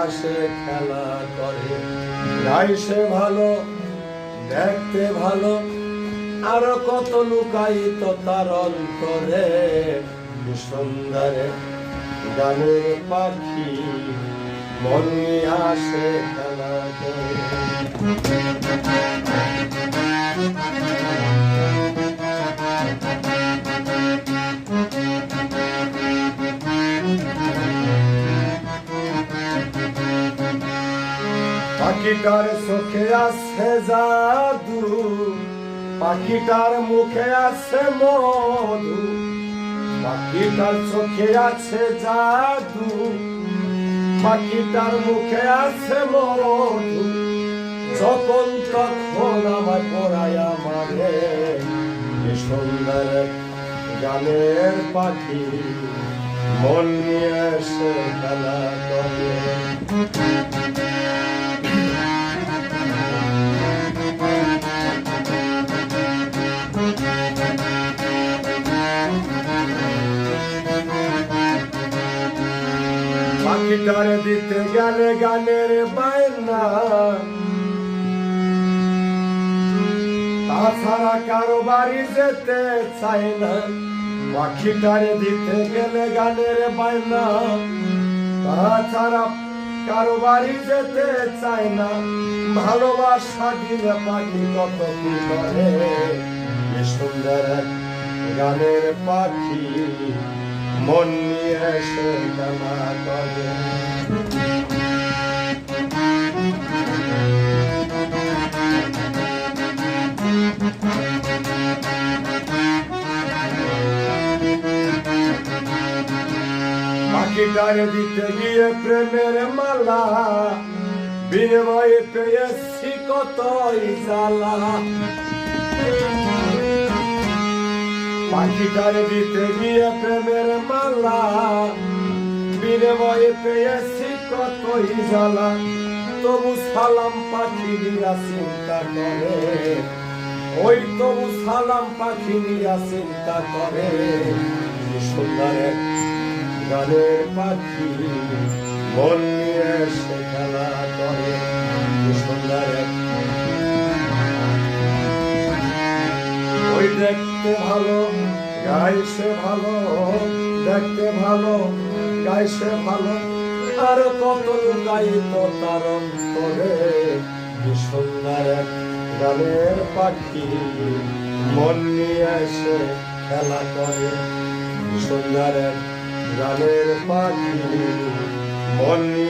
আসে খেলা করে। গাইছে ভালো, দেখতে ভালো, আরো কত লুকায়িত তার অন্তরে। সুন্দরে গানের পাখি মন নিয়ে আসে খেলা করে। পাখিটার চোখে আছে জাদু, পাখিটার মুখে আছে মধু। পাখিটার চোখে আছে জাদু, পাখিটার মুখে আছে মধু। যখন তখন আমার পড়ায় মানে সুন্দর গানের পাখি মন নিয়ে এসে খেলা করে। পাখিটার দিতে গেলে গানের বায়না, তাছাড়া কারো বাড়ি যেতে চায় না। পাখিটার দিতে গেলে গানের বায়না, তাছাড়া কারো বাড়ি যেতে চায় না। ভালোবাসা দিলে পাখি কত কি করে। সুন্দর গানের পাখি মন নিয়ে এসে খেলা করে। পাখিটার দিতে গিয়ে প্রেমের মালা, বিনিময়ে পেয়েছি কতই জ্বালা। পাখিটার দিতে গিয়ে প্রেমের মালা, বিনিময়ে পেয়েছি কতই জ্বালা। তবু সালাম পাখি দিয়া চিন্তা করে, ওই তবু সালাম পাখি দিয়া চিন্তা করে। সুন্দর গানের পাখি মন নিয়ে এসে খেলা করে। সুন্দর ওই দেখতে ভালো, গাইছে ভালো, দেখতে ভালো, গাইছে ভালো, আর কত লুকায়িত তার অন্তরে। সুন্দর গানের পাখি মন নিয়ে এসে খেলা করে। সুন্দর গানের পাখি মন নিয়ে